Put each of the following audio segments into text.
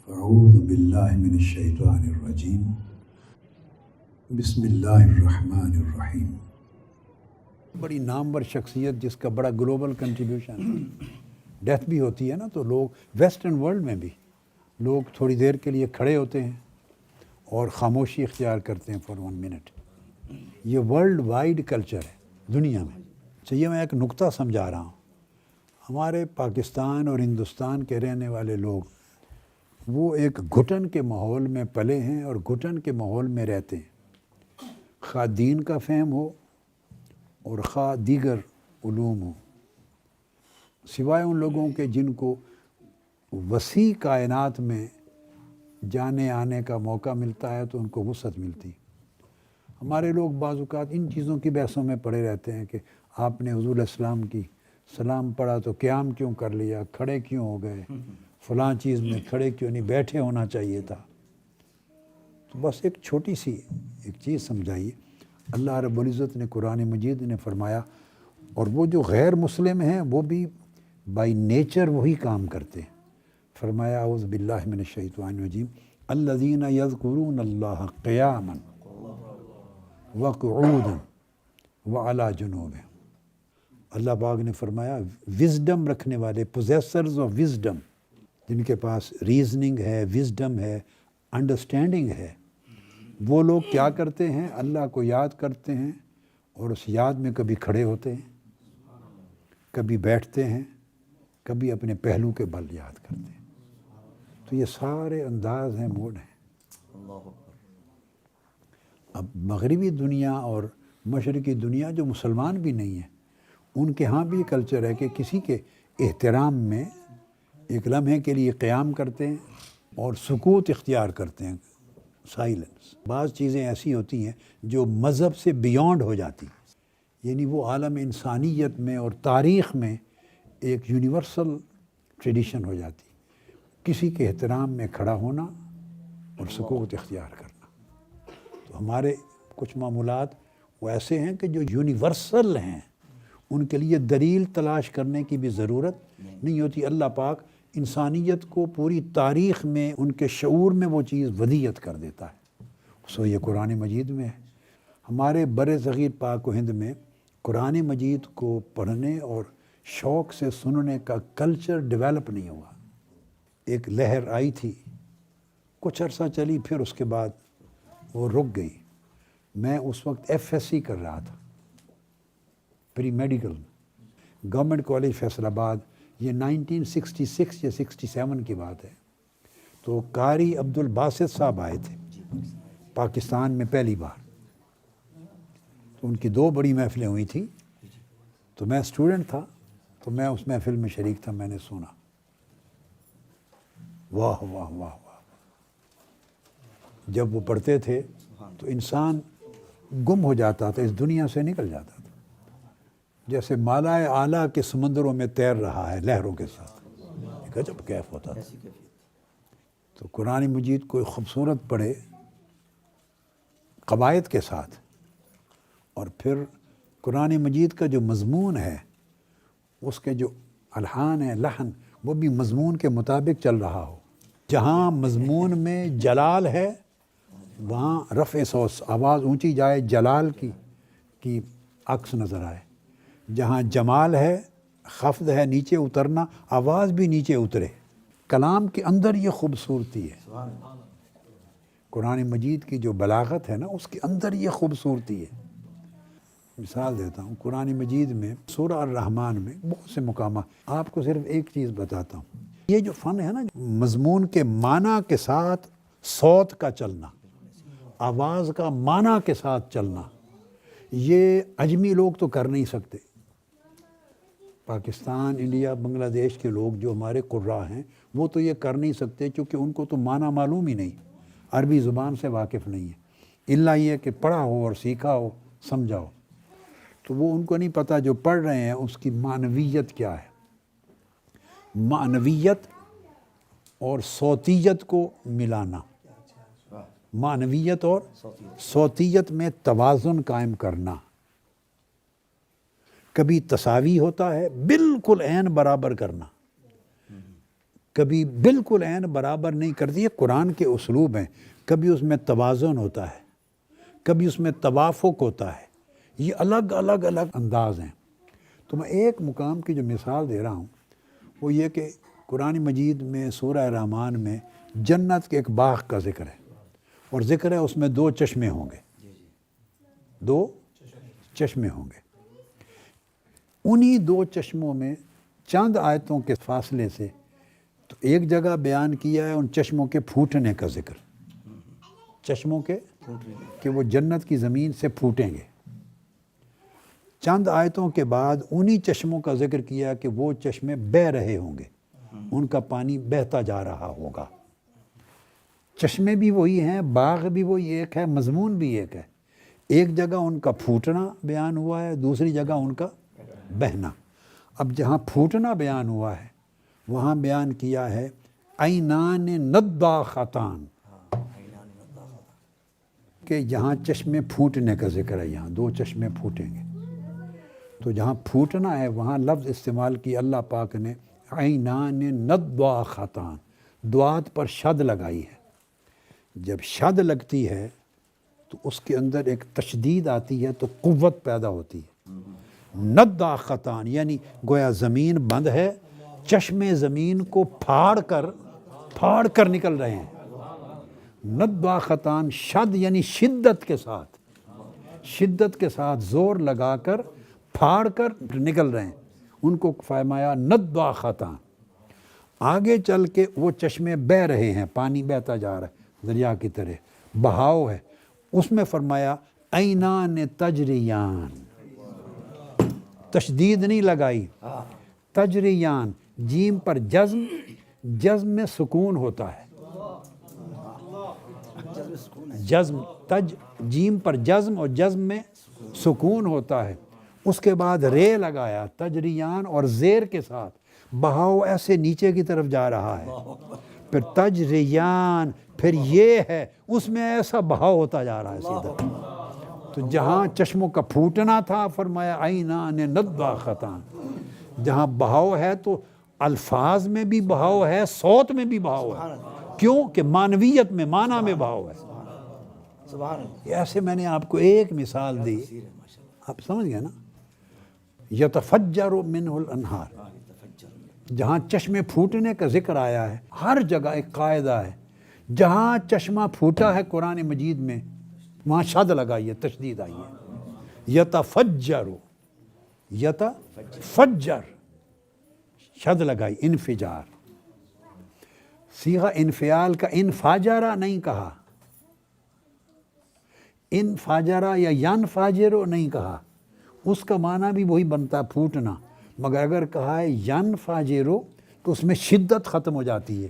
اعوذ باللہ من الشیطان الرجیم بسم اللہ الرحمن الرحیم۔ بڑی نامور شخصیت جس کا بڑا گلوبل کنٹریبیوشن، ڈیتھ بھی ہوتی ہے نا تو لوگ ویسٹرن ورلڈ میں بھی لوگ تھوڑی دیر کے لیے کھڑے ہوتے ہیں اور خاموشی اختیار کرتے ہیں فار 1 منٹ۔ یہ ورلڈ وائڈ کلچر ہے دنیا میں۔ چاہیے میں ایک نقطہ سمجھا رہا ہوں، ہمارے پاکستان اور ہندوستان کے رہنے والے لوگ وہ ایک گھٹن کے ماحول میں پلے ہیں اور گھٹن کے ماحول میں رہتے ہیں، خواہ دین کا فہم ہو اور خواہ دیگر علوم ہو، سوائے ان لوگوں کے جن کو وسیع کائنات میں جانے آنے کا موقع ملتا ہے تو ان کو وسعت ملتی۔ ہمارے لوگ بعض اوقات ان چیزوں کی بحثوں میں پڑے رہتے ہیں کہ آپ نے حضور علیہ السلام کی سلام پڑھا تو قیام کیوں کر لیا، کھڑے کیوں ہو گئے، فلاں چیز میں کھڑے کیوں نہیں، بیٹھے ہونا چاہیے تھا۔ تو بس ایک چھوٹی سی ایک چیز سمجھائیے، اللہ رب العزت نے قرآن مجید نے فرمایا، اور وہ جو غیر مسلم ہیں وہ بھی بائی نیچر وہی کام کرتے ہیں۔ فرمایا اعوذ باللہ من الشیطان الرجیم الذین یذکرون اللہ قیاما وقعودا وعلی جنوبہم۔ اللہ پاک نے فرمایا وزڈم رکھنے والے، پوزیسرز آف وزڈم، جن کے پاس ریزننگ ہے، وزڈم ہے، انڈرسٹینڈنگ ہے، وہ لوگ کیا کرتے ہیں؟ اللہ کو یاد کرتے ہیں اور اس یاد میں کبھی کھڑے ہوتے ہیں، کبھی بیٹھتے ہیں، کبھی اپنے پہلو کے بل یاد کرتے ہیں۔ تو یہ سارے انداز ہیں، موڈ ہیں۔ اب مغربی دنیا اور مشرقی دنیا جو مسلمان بھی نہیں ہیں، ان کے ہاں بھی کلچر ہے کہ کسی کے احترام میں ایک لمحے کے لیے قیام کرتے ہیں اور سکوت اختیار کرتے ہیں، سائلنس۔ بعض چیزیں ایسی ہوتی ہیں جو مذہب سے بیونڈ ہو جاتی ہیں، یعنی وہ عالم انسانیت میں اور تاریخ میں ایک یونیورسل ٹریڈیشن ہو جاتی، کسی کے احترام میں کھڑا ہونا اور سکوت اختیار کرنا۔ تو ہمارے کچھ معمولات وہ ایسے ہیں کہ جو یونیورسل ہیں، ان کے لیے دلیل تلاش کرنے کی بھی ضرورت نہیں ہوتی۔ اللہ پاک انسانیت کو پوری تاریخ میں ان کے شعور میں وہ چیز ودیت کر دیتا ہے، سو یہ قرآن مجید میں ہے۔ ہمارے بر صغیر پاک و ہند میں قرآن مجید کو پڑھنے اور شوق سے سننے کا کلچر ڈیولپ نہیں ہوا۔ ایک لہر آئی تھی، کچھ عرصہ چلی، پھر اس کے بعد وہ رک گئی۔ میں اس وقت FSc کر رہا تھا، pre medical, government college Faisalabad. یہ 1966 یا 67 کی بات ہے۔ تو قاری عبد الباسط صاحب آئے تھے پاکستان میں پہلی بار، تو ان کی 2 بڑی محفلیں ہوئی تھیں۔ تو میں اسٹوڈنٹ تھا، تو میں اس محفل میں شریک تھا، میں نے سنا، واہ واہ واہ واہ۔ جب وہ پڑھتے تھے تو انسان گم ہو جاتا تھا، اس دنیا سے نکل جاتا تھا، جیسے مالائے اعلیٰ کے سمندروں میں تیر رہا ہے لہروں کے ساتھ، ایک عجب کیف ہوتا تھا۔ تو قرآن مجید کو خوبصورت پڑھے قواعد کے ساتھ، اور پھر قرآن مجید کا جو مضمون ہے، اس کے جو الحان ہیں، لحن، وہ بھی مضمون کے مطابق چل رہا ہو۔ جہاں مضمون میں جلال ہے وہاں رفع صوت، آواز اونچی جائے، جلال کی عکس نظر آئے۔ جہاں جمال ہے، خفض ہے، نیچے اترنا، آواز بھی نیچے اترے۔ کلام کے اندر یہ خوبصورتی ہے، قرآن مجید کی جو بلاغت ہے نا، اس کے اندر یہ خوبصورتی ہے۔ مثال دیتا ہوں، قرآن مجید میں سورہ الرحمن میں بہت سے مقامات، آپ کو صرف ایک چیز بتاتا ہوں۔ یہ جو فن ہے نا، مضمون کے معنی کے ساتھ صوت کا چلنا، آواز کا معنی کے ساتھ چلنا، یہ عجمی لوگ تو کر نہیں سکتے۔ پاکستان، انڈیا، بنگلہ دیش کے لوگ جو ہمارے قراء ہیں، وہ تو یہ کر نہیں سکتے، کیونکہ ان کو تو معنی معلوم ہی نہیں، عربی زبان سے واقف نہیں ہے، الا یہ کہ پڑھا ہو اور سیکھا ہو، سمجھا ہو۔ تو وہ ان کو نہیں پتہ جو پڑھ رہے ہیں اس کی معنویت کیا ہے۔ معنویت اور صوتیت کو ملانا، معنویت اور صوتیت میں توازن قائم کرنا۔ کبھی تساوی ہوتا ہے، بالکل عین برابر کرنا، کبھی بالکل عین برابر نہیں کرتی. یہ قرآن کے اسلوب ہیں. کبھی اس میں توازن ہوتا ہے، کبھی اس میں توافق ہوتا ہے. یہ الگ الگ الگ انداز ہیں. تو میں ایک مقام کی جو مثال دے رہا ہوں وہ یہ کہ قرآن مجید میں سورہ رحمان میں جنت کے ایک باغ کا ذکر ہے، اور ذکر ہے اس میں 2 چشمے ہوں گے. 2 چشمے ہوں گے. انہی 2 چشموں میں چند آیتوں کے فاصلے سے تو ایک جگہ بیان کیا ہے ان چشموں کے پھوٹنے کا ذکر. چشموں کے کہ وہ جنت کی زمین سے پھوٹیں گے. چند آیتوں کے بعد انہی چشموں کا ذکر کیا کہ وہ چشمے بہہ رہے ہوں گے، ان کا پانی بہتا جا رہا ہوگا. چشمے بھی وہی ہیں، باغ بھی وہی ایک ہے، مضمون بھی ایک ہے. ایک جگہ ان کا پھوٹنا بیان ہوا ہے، دوسری جگہ ان کا بہنا. اب جہاں پھوٹنا بیان ہوا ہے وہاں بیان کیا ہے عینان نضاختان، کہ جہاں چشمے پھوٹنے کا ذکر ہے، یہاں 2 چشمے پھوٹیں گے. تو جہاں پھوٹنا ہے وہاں لفظ استعمال کی اللہ پاک نے عینان نضاختان، دوات پر شد لگائی ہے. جب شد لگتی ہے تو اس کے اندر ایک تشدید آتی ہے تو قوت پیدا ہوتی ہے. نضاختان یعنی گویا زمین بند ہے، چشمے زمین کو پھاڑ کر نکل رہے ہیں. نضاختان شد یعنی شدت کے ساتھ زور لگا کر پھاڑ کر نکل رہے ہیں. ان کو فرمایا نضاختان. آگے چل کے وہ چشمے بہہ رہے ہیں، پانی بہتا جا رہا ہے دریا کی طرح، بہاؤ ہے. اس میں فرمایا عینان تجریان، تشدید نہیں لگائی، تجریان. جیم پر جزم میں سکون ہوتا ہے. جیم پر جزم اور جزم میں سکون ہوتا ہے. اس کے بعد رے لگایا تجریان، اور زیر کے ساتھ بہاؤ ایسے نیچے کی طرف جا رہا ہے. پھر تجریان، پھر یہ ہے اس میں ایسا بہاؤ ہوتا جا رہا ہے سیدھا. تو جہاں چشموں کا پھوٹنا تھا فرمایا عینان نضاختان. جہاں بہاؤ ہے تو الفاظ میں بھی بہاؤ ہے، صوت میں بھی بہاؤ ہے. کیوں کہ معنویت میں، معنی میں بہاؤ ہے. ایسے میں نے آپ کو ایک مثال دی، آپ سمجھ گئے نا. یتفجر منہ الانہار، جہاں چشمے پھوٹنے کا ذکر آیا ہے ہر جگہ ایک قاعدہ ہے، جہاں چشمہ پھوٹا ہے قرآن مجید میں وہاں شد لگائی ہے، تشدید آئی ہے. یتفجر شد لگائی، انفجار. صیغہ انفعال کا انفاجرہ نہیں کہا، انفاجرہ یا ینفاجرو نہیں کہا. اس کا معنی بھی وہی بنتا پھوٹنا، مگر اگر کہا ہے ینفاجرو تو اس میں شدت ختم ہو جاتی ہے.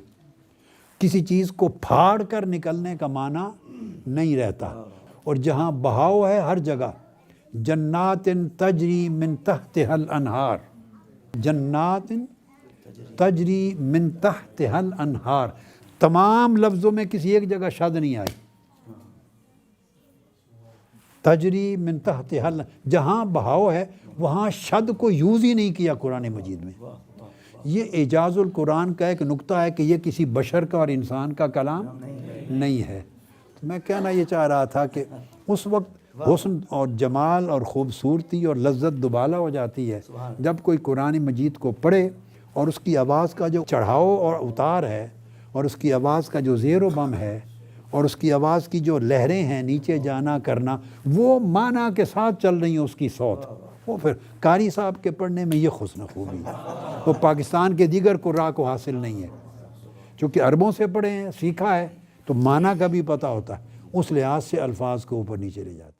کسی چیز کو پھاڑ کر نکلنے کا معنی نہیں رہتا. اور جہاں بہاؤ ہے ہر جگہ، جنات تجری من تحتها الانہار، جنات تجری من تحتها الانہار. تمام لفظوں میں کسی ایک جگہ شد نہیں آئی. تجری من تحتها، جہاں بہاؤ ہے وہاں شد کو یوز ہی نہیں کیا قرآن مجید میں. یہ اعجاز القرآن کا ایک نقطہ ہے کہ یہ کسی بشر کا اور انسان کا کلام نہیں ہے. تو میں کہنا یہ چاہ رہا تھا کہ اس وقت حسن اور جمال اور خوبصورتی اور لذت دوبالا ہو جاتی ہے جب کوئی قرآن مجید کو پڑھے اور اس کی آواز کا جو چڑھاؤ اور اتار ہے، اور اس کی آواز کا جو زیر و بم ہے، اور اس کی آواز کی جو لہریں ہیں نیچے جانا کرنا، وہ معنی کے ساتھ چل رہی ہیں اس کی صوت. وہ پھر قاری صاحب کے پڑھنے میں یہ حسن خوبی ہے، وہ پاکستان کے دیگر قراء کو حاصل نہیں ہے. چونکہ عربوں سے پڑھے ہیں، سیکھا ہے، تو معنی کا بھی پتہ ہوتا ہے، اس لحاظ سے الفاظ کو اوپر نیچے لے جاتے ہیں.